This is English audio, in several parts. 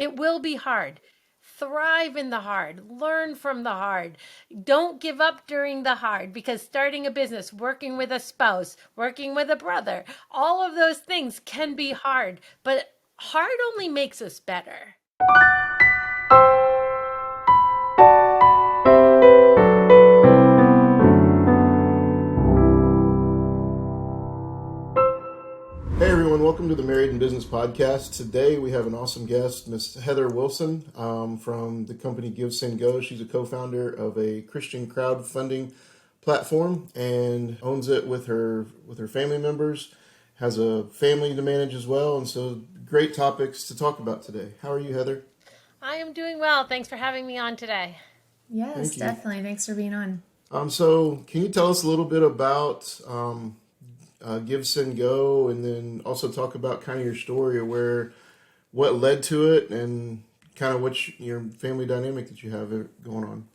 It will be hard. Thrive in the hard, learn from the hard. Don't give up during the hard, because starting a business, working with a spouse, working with a brother, all of those things can be hard, but hard only makes us better. Hey everyone, welcome to the Married in Business podcast. Today we have an awesome guest, Miss Heather Wilson from the company GiveSendGo. She's a co-founder of a Christian crowdfunding platform and owns it with her family members, has a family to manage as well, and so great topics to talk about today. How are you, Heather? I am doing well. Thanks for having me on today. Yes, definitely. Thanks for being on. So can you tell us a little bit about GiveSendGo, and then also talk about kind of your story of what led to it and kind of your family dynamic that you have going on?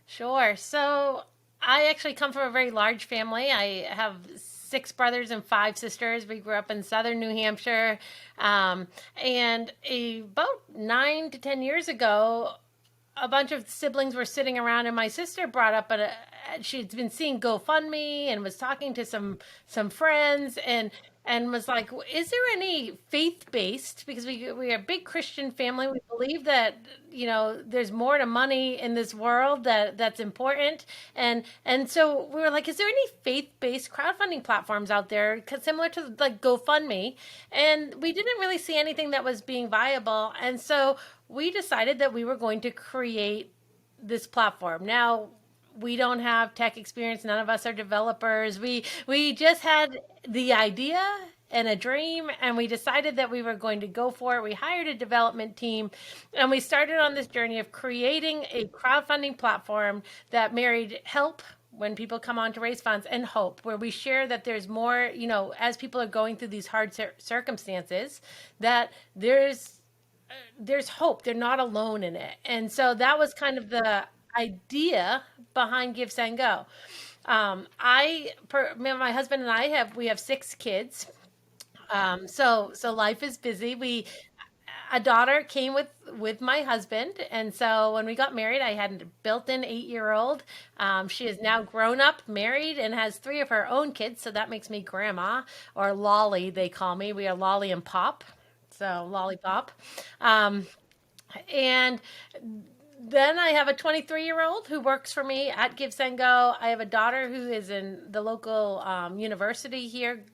Sure. So I actually come from a very large family. I have 6 brothers and 5 sisters. We grew up in southern New Hampshire. And about 9 to 10 years ago, a bunch of siblings were sitting around, and my sister brought up she'd been seeing GoFundMe and was talking to some friends and was like, is there any faith-based, because we are a big Christian family. We believe that, there's more to money in this world that's important. And so we were like, is there any faith-based crowdfunding platforms out there similar to like GoFundMe? And we didn't really see anything that was being viable. And so we decided that we were going to create this platform. Now, we don't have tech experience. None of us are developers. We just had the idea and a dream, and we decided that we were going to go for it. We hired a development team, and we started on this journey of creating a crowdfunding platform that married help when people come on to raise funds and hope, where we share that there's more, as people are going through these hard circumstances, that there's hope. They're not alone in it. And so that was kind of the idea behind GiveSendGo. My husband and we have 6 kids. So life is busy. A daughter came with my husband. And so when we got married, I had a built-in 8-year-old. She is now grown up, married, and has 3 of her own kids. So that makes me grandma, or Lolly, they call me. We are Lolly and Pop. So lollipop. And then I have a 23-year-old who works for me at GiveSendGo. I have a daughter who is in the local university here.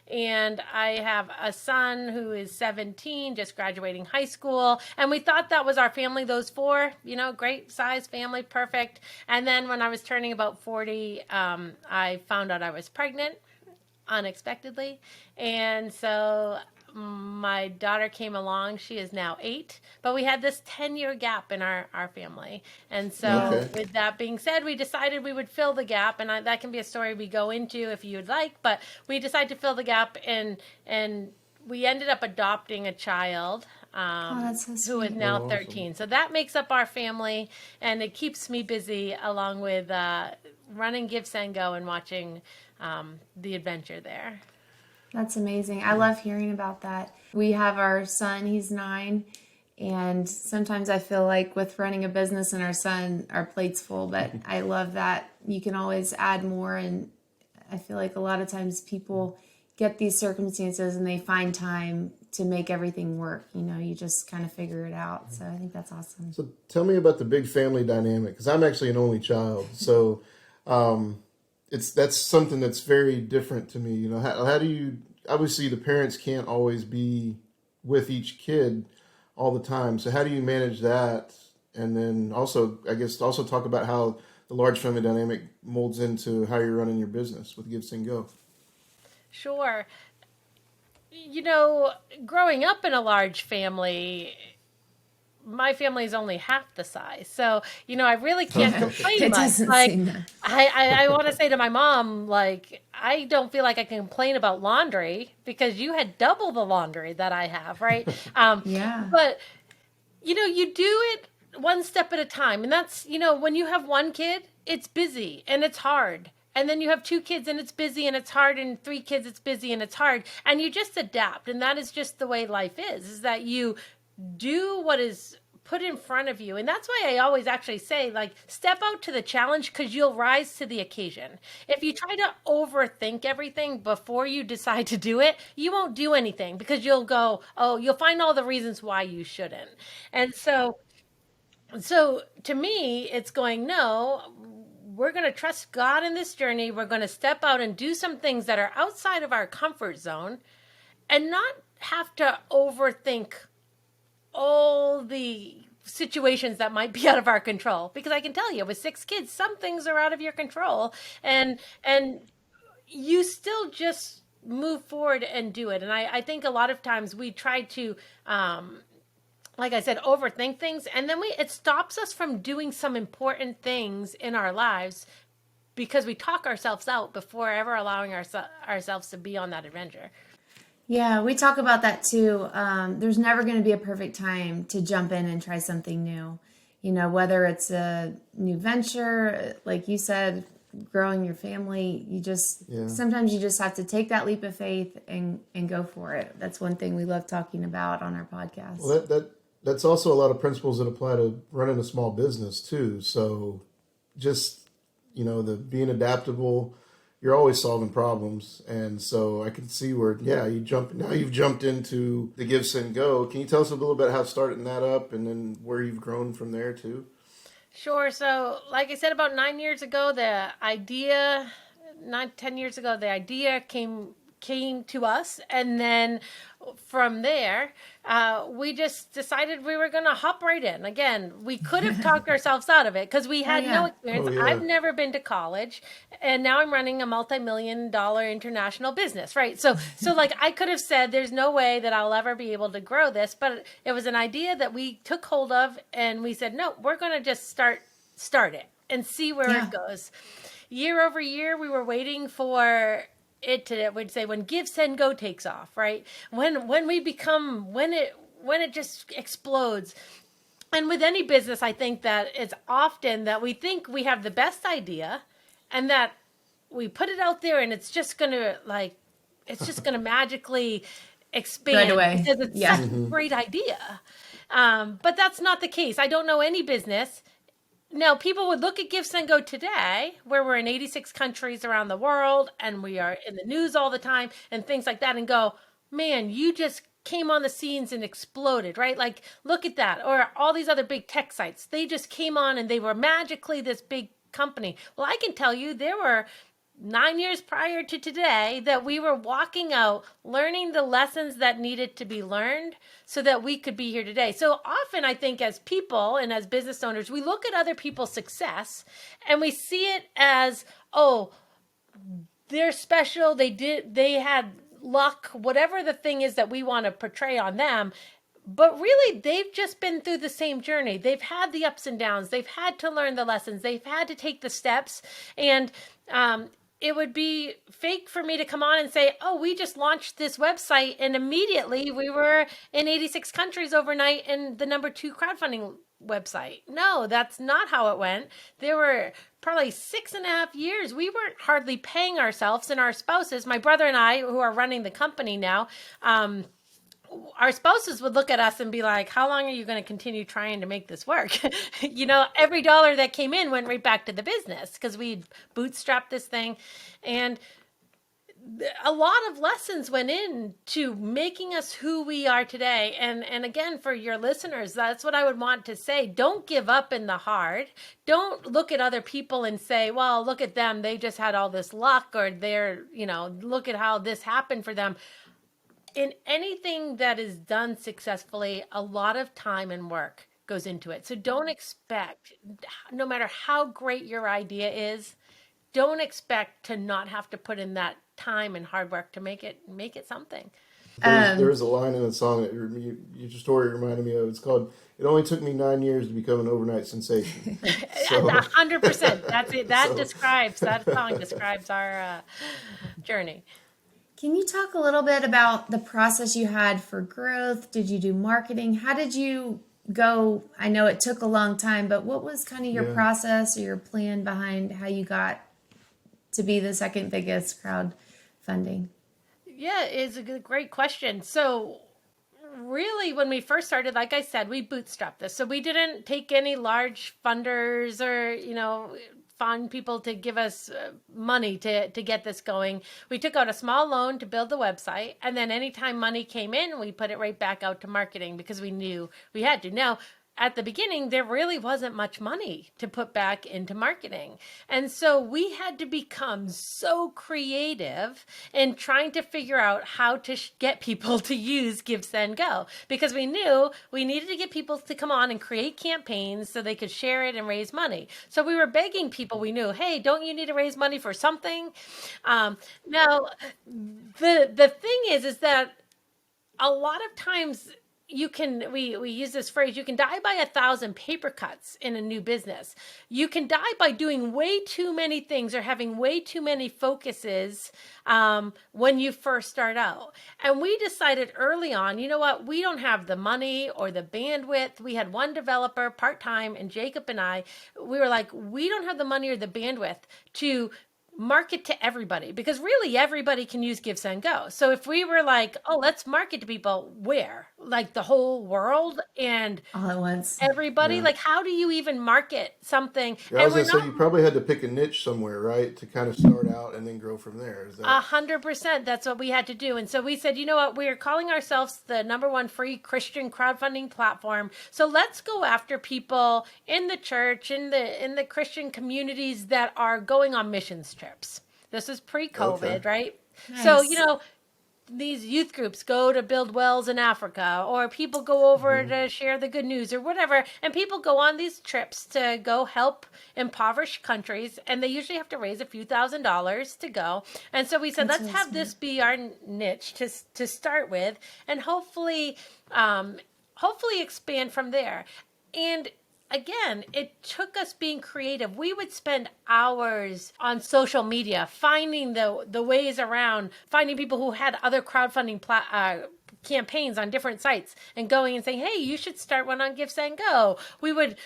And I have a son who is 17, just graduating high school. And we thought that was our family, those 4, great size family, perfect. And then when I was turning about 40, I found out I was pregnant unexpectedly. And so my daughter came along. She is now 8, but we had this 10-year gap in our family. And so with that being said, we decided we would fill the gap, and that can be a story we go into if you'd like, but we decided to fill the gap, and we ended up adopting a child who is now 13. Awesome. So that makes up our family, and it keeps me busy along with running GiveSendGo and watching the adventure there. That's amazing. I love hearing about that. We have our son, he's 9, and sometimes I feel like with running a business and our son, our plate's full, but I love that you can always add more, and I feel like a lot of times people get these circumstances and they find time to make everything work. You just kind of figure it out. So I think that's awesome. So tell me about the big family dynamic, because I'm actually an only child. So that's something that's very different to me. How do you, obviously the parents can't always be with each kid all the time. So how do you manage that? And then also, I guess, also talk about how the large family dynamic molds into how you're running your business with GiveSendGo. Sure. Growing up in a large family, my family is only half the size. So, I really can't complain It much. doesn't Like, seem that. I want to say to my mom, like, I don't feel like I can complain about laundry because you had double the laundry that I have, right? Yeah. But, you do it one step at a time. And that's, when you have 1 kid, it's busy and it's hard. And then you have 2 kids and it's busy and it's hard, and 3 kids, it's busy and it's hard. And you just adapt. And that is just the way life is that you do what is put in front of you. And that's why I always actually say, like, step out to the challenge because you'll rise to the occasion. If you try to overthink everything before you decide to do it, you won't do anything because you'll go, oh, you'll find all the reasons why you shouldn't. And so to me, it's going, no, we're going to trust God in this journey. We're going to step out and do some things that are outside of our comfort zone and not have to overthink all the situations that might be out of our control. Because I can tell you, with 6 kids, some things are out of your control, and you still just move forward and do it. And I think a lot of times we try to, like I said, overthink things, and then it stops us from doing some important things in our lives because we talk ourselves out before ever allowing ourselves to be on that adventure. Yeah, we talk about that too. There's never going to be a perfect time to jump in and try something new. You know, whether it's a new venture, like you said, growing your family, sometimes you just have to take that leap of faith and go for it. That's one thing we love talking about on our podcast. Well, that's also a lot of principles that apply to running a small business too. So just, the being adaptable, you're always solving problems. And so I can see where, you've jumped into the GiveSendGo. Can you tell us a little bit how starting that up and then where you've grown from there too? Sure. So like I said, about 10 years ago, the idea came to us. And then from there, we just decided we were going to hop right in. Again, we could have talked ourselves out of it because we had no experience. Oh, yeah. I've never been to college, and now I'm running a multi-million-dollar international business, right? So like I could have said, there's no way that I'll ever be able to grow this, but it was an idea that we took hold of, and we said, no, we're going to just start it and see where it goes. Year over year, we were waiting for it would say when GiveSendGo takes off, right? When it just explodes. And with any business, I think that it's often that we think we have the best idea and that we put it out there and it's just going to magically expand right away. Because it's such a great idea. But that's not the case. I don't know any business. Now, people would look at GiveSendGo today, where we're in 86 countries around the world, and we are in the news all the time, and things like that, and go, man, you just came on the scenes and exploded, right? Like, look at that. Or all these other big tech sites, they just came on and they were magically this big company. Well, I can tell you there were 9 years prior to today that we were walking out, learning the lessons that needed to be learned so that we could be here today. So often I think as people and as business owners, we look at other people's success and we see it as, oh, they're special. They had luck, whatever the thing is that we want to portray on them. But really, they've just been through the same journey. They've had the ups and downs. They've had to learn the lessons. They've had to take the steps. And, it would be fake for me to come on and say, oh, we just launched this website and immediately we were in 86 countries overnight and the number 2 crowdfunding website. No, that's not how it went. There were probably 6.5 years. We weren't hardly paying ourselves and our spouses, my brother and I, who are running the company now, our spouses would look at us and be like, how long are you going to continue trying to make this work? Every dollar that came in went right back to the business because we bootstrapped this thing. And a lot of lessons went into making us who we are today. And again, for your listeners, that's what I would want to say. Don't give up in the hard. Don't look at other people and say, well, look at them. They just had all this luck, or look at how this happened for them. In anything that is done successfully, a lot of time and work goes into it. So don't expect, no matter how great your idea is, don't expect to not have to put in that time and hard work to make it something. There is a line in the song that your story reminded me of. It's called, "It only took me 9 years to become an overnight sensation." 100%. That's it. That song describes our journey. Can you talk a little bit about the process you had for growth? Did you do marketing? How did you go? I know it took a long time, but what was kind of your process or your plan behind how you got to be the second biggest crowdfunding? Yeah, it's a great question. So really, when we first started, like I said, we bootstrapped this. So we didn't take any large funders or, fund people to give us money to get this going. We took out a small loan to build the website. And then anytime money came in, we put it right back out to marketing because we knew we had to. Now, at the beginning, there really wasn't much money to put back into marketing. And so we had to become so creative in trying to figure out how to get people to use GiveSendGo, because we knew we needed to get people to come on and create campaigns so they could share it and raise money. So we were begging people we knew, hey, don't you need to raise money for something? Now, the thing is that a lot of times we use this phrase, you can die by 1,000 paper cuts in a new business. You can die by doing way too many things or having way too many focuses when you first start out. And we decided early on, you know what, we don't have the money or the bandwidth. We had one developer part-time, and Jacob and I, we were like, we don't have the money or the bandwidth to market to everybody, because really everybody can use GiveSendGo. So if we were like, oh, let's market to people, where? Like the whole world and all at once. everybody? Yeah. Like, how do you even market something? Yeah, I was gonna say you probably had to pick a niche somewhere, right, to kind of start out and then grow from there. Is that 100%? That's what we had to do. And so we said, you know what? We are calling ourselves the #1 free Christian crowdfunding platform. So let's go after people in the church, in the Christian communities that are going on missions trips. This is pre-COVID, Okay. right? Nice. So, these youth groups go to build wells in Africa, or people go over to share the good news or whatever. And people go on these trips to go help impoverished countries. And they usually have to raise a few $1,000s to go. And so we said, That's let's really have this be our niche to start with, and hopefully expand from there. And again, it took us being creative. We would spend hours on social media finding the ways around, finding people who had other crowdfunding campaigns on different sites and going and saying, hey, you should start one on GiveSendGo. We would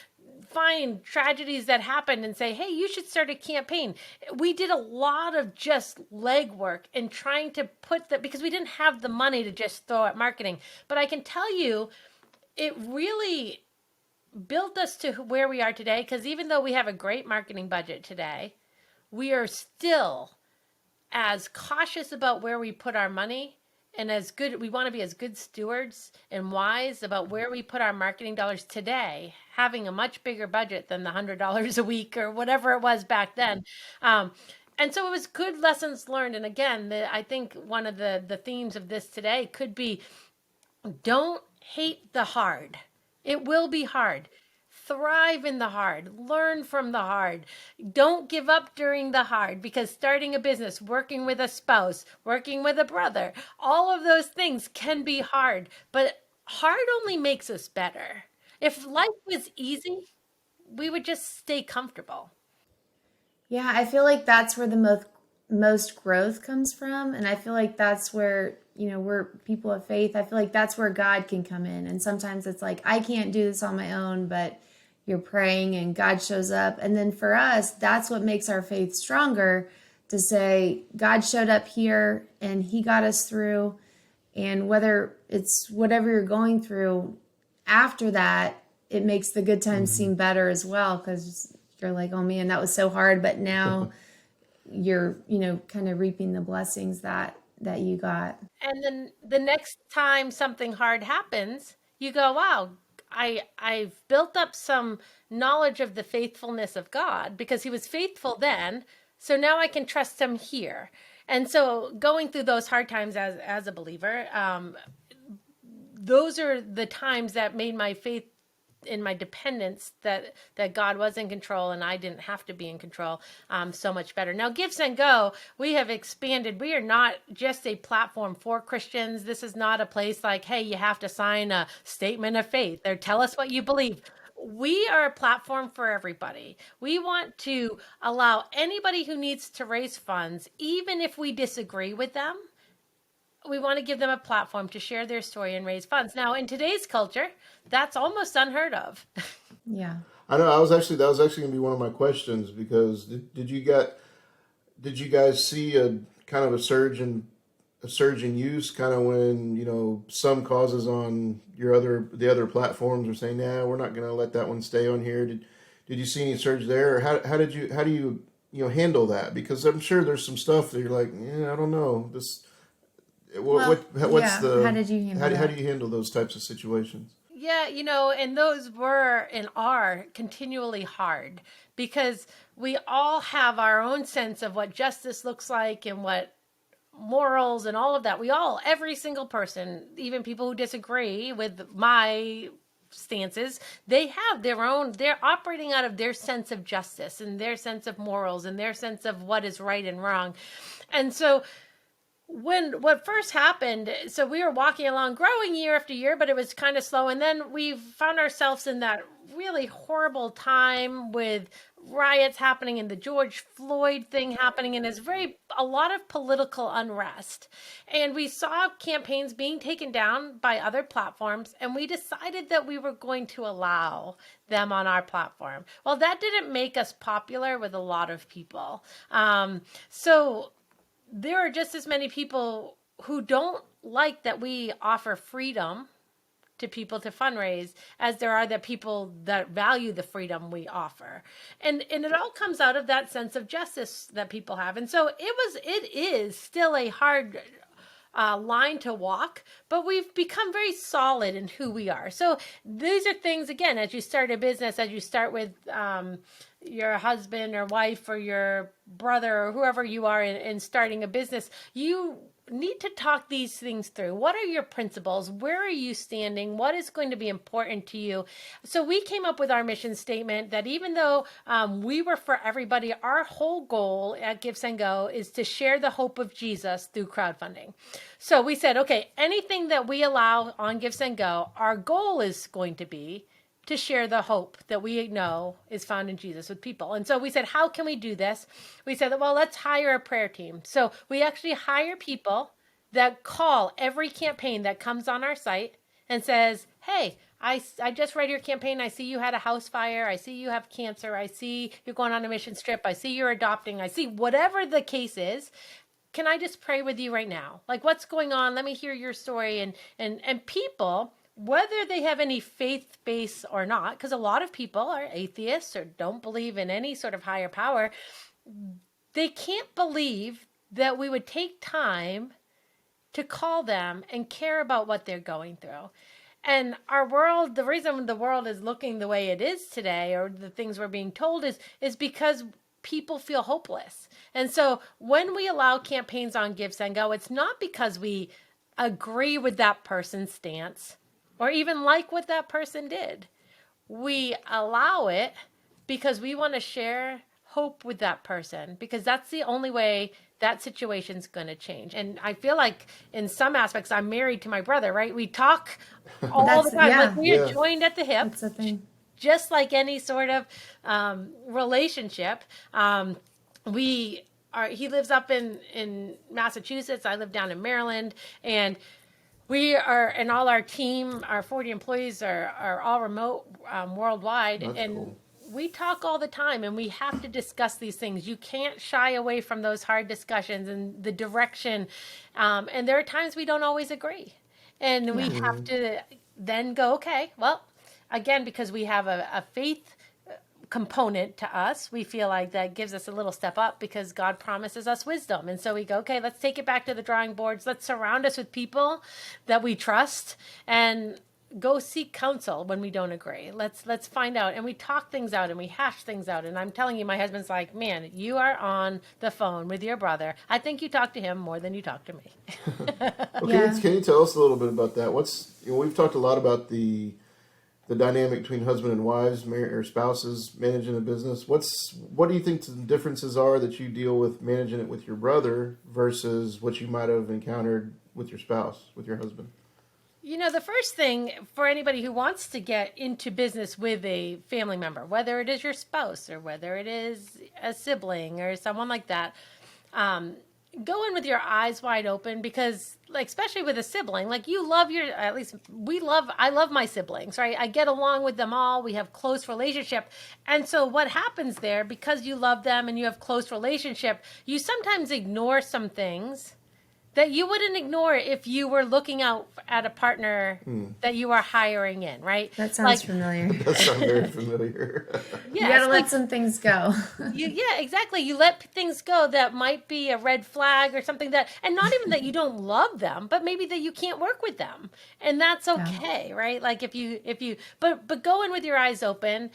find tragedies that happened and say, hey, you should start a campaign. We did a lot of just legwork in trying to because we didn't have the money to just throw at marketing. But I can tell you, it really built us to where we are today, because even though we have a great marketing budget today, we are still as cautious about where we put our money, and we want to be as good stewards and wise about where we put our marketing dollars today, having a much bigger budget than the $100 a week or whatever it was back then. And so it was good lessons learned. And again, I think one of the themes of this today could be, don't hate the hard. It will be hard. Thrive in the hard. Learn from the hard. Don't give up during the hard, because starting a business, working with a spouse, working with a brother, all of those things can be hard. But hard only makes us better. If life was easy, we would just stay comfortable. Yeah, I feel like that's where the most growth comes from. And I feel like that's where, we're people of faith. I feel like that's where God can come in. And sometimes it's like, I can't do this on my own, but you're praying and God shows up. And then for us, that's what makes our faith stronger, to say, God showed up here and he got us through. And whether it's whatever you're going through after that, it makes the good times seem better as well, because you're like, oh man, that was so hard. But now you're, kind of reaping the blessings that you got. And then the next time something hard happens, you go, wow, I've built up some knowledge of the faithfulness of God, because he was faithful then. So now I can trust him here. And so going through those hard times as a believer, those are the times that made my faith in my dependence that God was in control and I didn't have to be in control so much better. Now, GiveSendGo, we have expanded. We are not just a platform for Christians. This is not a place like, hey, you have to sign a statement of faith or tell us what you believe. We are a platform for everybody. We want to allow anybody who needs to raise funds, even if we disagree with them, we want to give them a platform to share their story and raise funds. Now, in today's culture, that's almost unheard of. Yeah. I know. That was actually going to be one of my questions, because did you guys see a kind of a surge in a surge in use kind of when, some causes on the other platforms are saying, "Yeah, we're not going to let that one stay on here." Did you see any surge there, or how do you handle that? Because I'm sure there's some stuff that you're like, yeah, I don't know this. What's yeah. the How did you handle how that? do you handle those types of situations? Yeah, and those were and are continually hard because we all have our own sense of what justice looks like and what morals and all of that. Every single person, even people who disagree with my stances, they have their own, they're operating out of their sense of justice and their sense of morals and their sense of what is right and wrong. And so what first happened, so we were walking along growing year after year, but it was kind of slow, and then we found ourselves in that really horrible time with riots happening and the George Floyd thing happening, and a lot of political unrest, and we saw campaigns being taken down by other platforms, and we decided that we were going to allow them on our platform. Well, that didn't make us popular with a lot of people. So there are just as many people who don't like that we offer freedom to people to fundraise as there are the people that value the freedom we offer. And it all comes out of that sense of justice that people have. And so it is still a hard line to walk, but we've become very solid in who we are. So these are things, again, as you start a business, as you start with your husband or wife or your brother or whoever you are in starting a business, you need to talk these things through. What are your principles? Where are you standing? What is going to be important to you? So we came up with our mission statement that even though we were for everybody, our whole goal at GiveSendGo is to share the hope of Jesus through crowdfunding. So we said, okay, anything that we allow on GiveSendGo, our goal is going to be to share the hope that we know is found in Jesus with people. And so we said, how can we do this? We said, well, let's hire a prayer team. So we actually hire people that call every campaign that comes on our site and says, hey, I just read your campaign. I see you had a house fire. I see you have cancer. I see you're going on a mission trip. I see you're adopting. I see whatever the case is. Can I just pray with you right now? Like, what's going on? Let me hear your story. And people, whether they have any faith base or not, because a lot of people are atheists or don't believe in any sort of higher power, they can't believe that we would take time to call them and care about what they're going through. And our world, the reason the world is looking the way it is today, or the things we're being told, is because people feel hopeless. And so when we allow campaigns on GiveSendGo, it's not because we agree with that person's stance or even like what that person did. We allow it because we want to share hope with that person, because that's the only way that situation's going to change. And I feel like in some aspects, I'm married to my brother, right? We talk all the time. Like we are joined at the hip. That's the thing. Just like any sort of relationship. He lives up in Massachusetts. I live down in Maryland. And we are, and all our team, our 40 employees are all remote worldwide. That's and cool. We talk all the time, and we have to discuss these things. You can't shy away from those hard discussions and the direction. And there are times we don't always agree. And we have to then go, okay, well, again, because we have a faith component to us, we feel like that gives us a little step up because God promises us wisdom. And so we go, okay, let's take it back to the drawing boards. Let's surround us with people that we trust and go seek counsel when we don't agree. Let's find out. And we talk things out and we hash things out. And I'm telling you, my husband's like, man, you are on the phone with your brother. I think you talk to him more than you talk to me. Well, can you tell us a little bit about that? We've talked a lot about the dynamic between husband and wives or spouses managing a business. What do you think the differences are that you deal with managing it with your brother versus what you might have encountered with your spouse, with your husband? The first thing for anybody who wants to get into business with a family member, whether it is your spouse or whether it is a sibling or someone like that, go in with your eyes wide open, because like, especially with a sibling, like I love my siblings, right? I get along with them all. We have close relationship. And so what happens there, because you love them and you have close relationship, you sometimes ignore some things that you wouldn't ignore if you were looking out at a partner that you are hiring in, right? That sounds familiar. That sounds very familiar. You Yeah, gotta it's let some things go. yeah, exactly. You let things go that might be a red flag or something that, and not even that you don't love them, but maybe that you can't work with them, and that's okay, right? Like but go in with your eyes open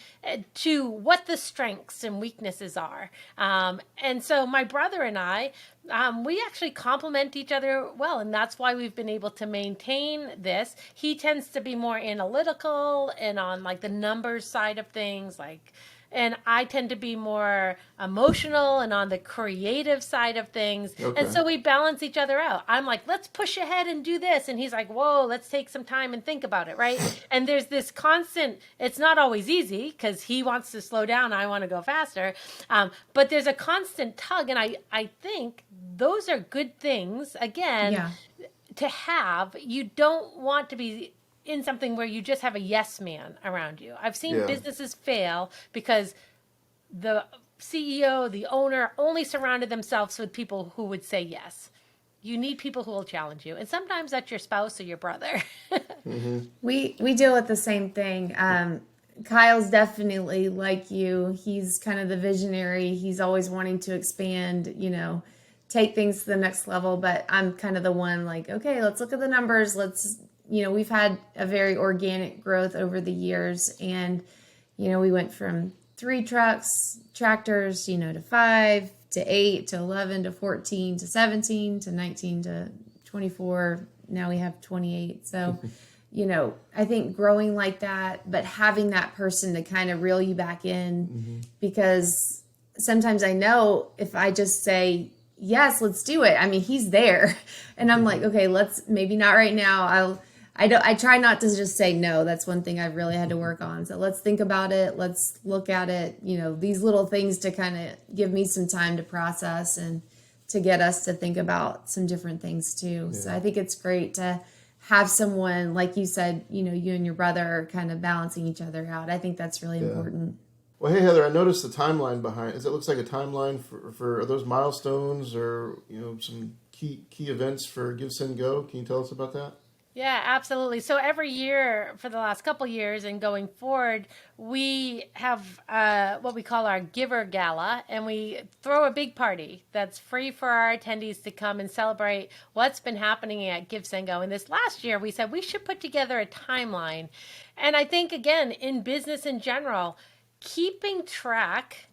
to what the strengths and weaknesses are. And so my brother and I, we actually complement each other well, and that's why we've been able to maintain this. He tends to be more analytical and on like the numbers side of things, and I tend to be more emotional and on the creative side of things. Okay. And so we balance each other out. I'm like, let's push ahead and do this. And he's like, whoa, let's take some time and think about it, right? And there's this constant, it's not always easy because he wants to slow down. I want to go faster. But there's a constant tug. And I think those are good things, again, to have. You don't want to be in something where you just have a yes man around you. I've seen businesses fail because the CEO, the owner only surrounded themselves with people who would say yes. You need people who will challenge you. And sometimes that's your spouse or your brother. We deal with the same thing. Kyle's definitely like you. He's kind of the visionary. He's always wanting to expand, take things to the next level. But I'm kind of the one like, okay, let's look at the numbers. We've had a very organic growth over the years, and, we went from 3 tractors, to 5 to 8 to 11 to 14 to 17 to 19 to 24. Now we have 28. So, I think growing like that, but having that person to kind of reel you back in, because sometimes I know if I just say, yes, let's do it. I mean, he's there, and I'm like, okay, let's maybe not right now. I try not to just say no. That's one thing I've really had to work on. So let's think about it. Let's look at it. These little things to kind of give me some time to process and to get us to think about some different things too. Yeah. So I think it's great to have someone, like you said, you and your brother are kind of balancing each other out. I think that's really important. Well, hey, Heather, I noticed the timeline behind it. It looks like a timeline for are those milestones or, some key events for GiveSendGo. Can you tell us about that? Yeah, absolutely. So every year for the last couple years and going forward, we have what we call our Giver Gala, and we throw a big party that's free for our attendees to come and celebrate what's been happening at GiveSendGo. And this last year, we said we should put together a timeline. And I think, again, in business in general, keeping track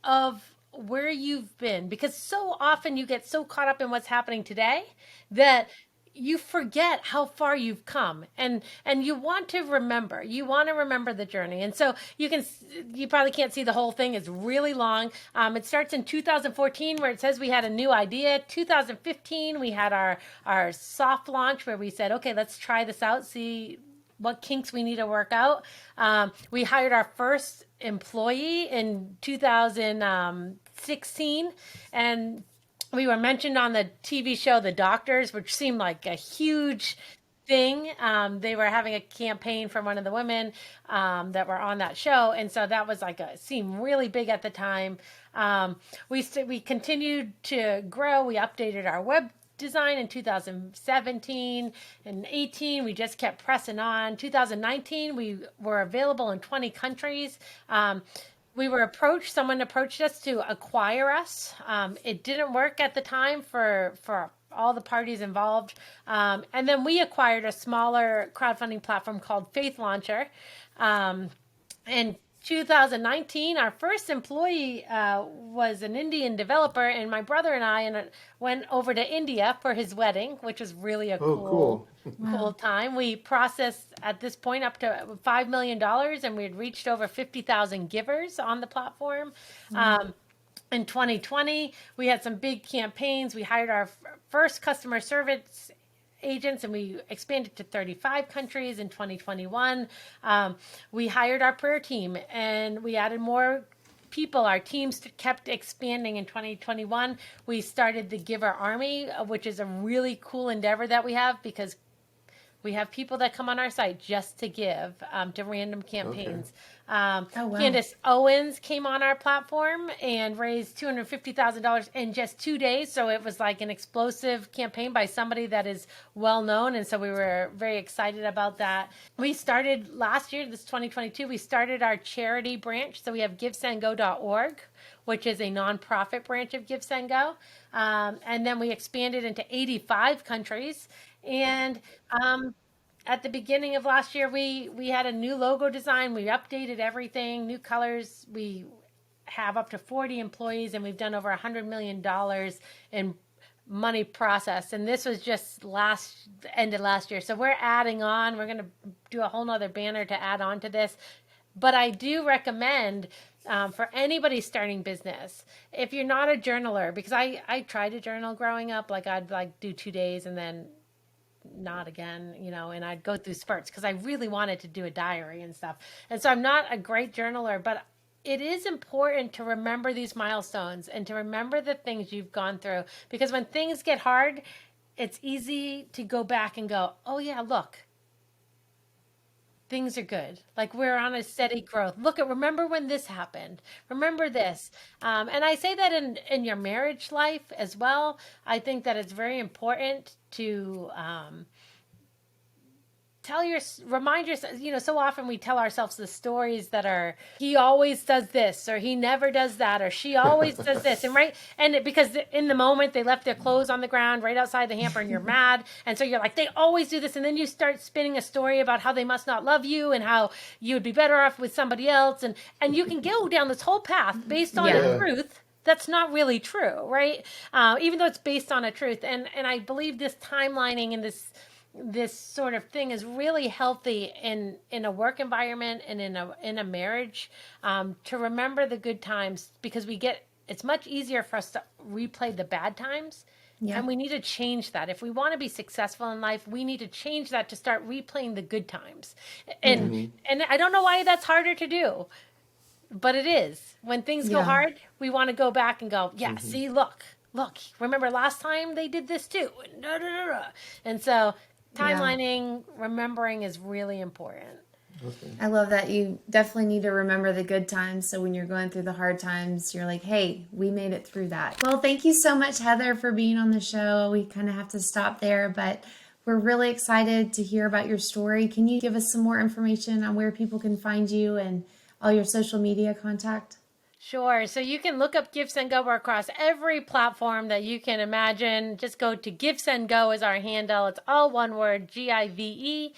of where you've been, because so often you get so caught up in what's happening today that you forget how far you've come, and you want to remember the journey. And so you probably can't see the whole thing. It's really long. It starts in 2014 where it says we had a new idea. 2015, we had our soft launch where we said, okay, let's try this out, see what kinks we need to work out. We hired our first employee in 2016, and we were mentioned on the TV show The Doctors, which seemed like a huge thing. They were having a campaign for one of the women that were on that show, and so that was seemed really big at the time. We continued to grow. We updated our web design in 2017 and 18. We just kept pressing on. 2019, we were available in 20 countries. Someone approached us to acquire us. It didn't work at the time for all the parties involved. And then we acquired a smaller crowdfunding platform called Faith Launcher. In 2019, our first employee was an Indian developer, and my brother and I went over to India for his wedding, which was really a cool time. We processed at this point up to $5 million, and we had reached over 50,000 givers on the platform. In 2020, we had some big campaigns. We hired our first customer service agents, and we expanded to 35 countries in 2021. We hired our prayer team, and we added more people. Our teams kept expanding in 2021. We started the Giver Army, which is a really cool endeavor that we have, because We have people that come on our site just to give to random campaigns. Oh, wow. Candace Owens came on our platform and raised $250,000 in just 2 days. So it was like an explosive campaign by somebody that is well known. And so we were very excited about that. We started last year, this 2022, we started our charity branch. So we have GiveSendGo.org, which is a nonprofit branch of GiveSendGo. And then we expanded into 85 countries. And at the beginning of last year, we had a new logo design. We updated everything, new colors. We have up to 40 employees, and we've done over $100 million in money processed. And this was just end of last year. So we're adding on. We're going to do a whole nother banner to add on to this. But I do recommend for anybody starting business, if you're not a journaler, because I tried to journal growing up, like I'd like do 2 days and then not again, and I'd go through spurts because I really wanted to do a diary and stuff. And so I'm not a great journaler, but it is important to remember these milestones and to remember the things you've gone through, because when things get hard, it's easy to go back and go, oh yeah, look, things are good. Like we're on a steady growth. Remember when this happened. Remember this. And I say that in your marriage life as well. I think that it's very important to remind yourself, so often we tell ourselves the stories that are, he always does this, or he never does that, or she always does this. Because in the moment they left their clothes on the ground right outside the hamper and you're mad. And so you're like, they always do this. And then you start spinning a story about how they must not love you and how you would be better off with somebody else. And you can go down this whole path based on a truth that's not really true, right? Even though it's based on a truth. And I believe this timelining and this sort of thing is really healthy in a work environment and in a marriage, to remember the good times, because it's much easier for us to replay the bad times. Yeah. And we need to change that. If we want to be successful in life, we need to change that to start replaying the good times. And I don't know why that's harder to do, but it is. When things go hard, we want to go back and go, see, look, remember last time they did this too. And so timelining, remembering is really important. I love that. You definitely need to remember the good times. So when you're going through the hard times, you're like, hey, we made it through that. Well, thank you so much, Heather, for being on the show. We kind of have to stop there, but we're really excited to hear about your story. Can you give us some more information on where people can find you and all your social media contact? Sure. So you can look up GiveSendGo across every platform that you can imagine. Just go to GiveSendGo as our handle. It's all one word, GiveSendGo,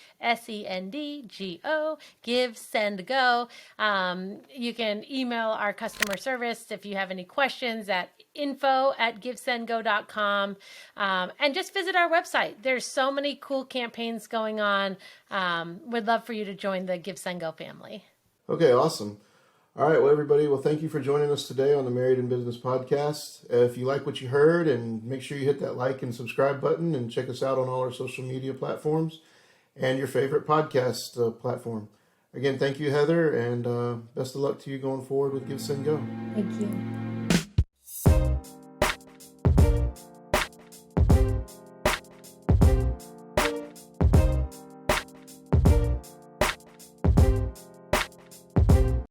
GiveSendGo. You can email our customer service if you have any questions at info@givesendgo.com. And just visit our website. There's so many cool campaigns going on. We'd love for you to join the GiveSendGo family. Okay, awesome. All right, well, everybody, thank you for joining us today on the Married in Business podcast. If you like what you heard, and make sure you hit that like and subscribe button, and check us out on all our social media platforms and your favorite podcast platform. Again, thank you, Heather, and best of luck to you going forward with GiveSendGo. Thank you.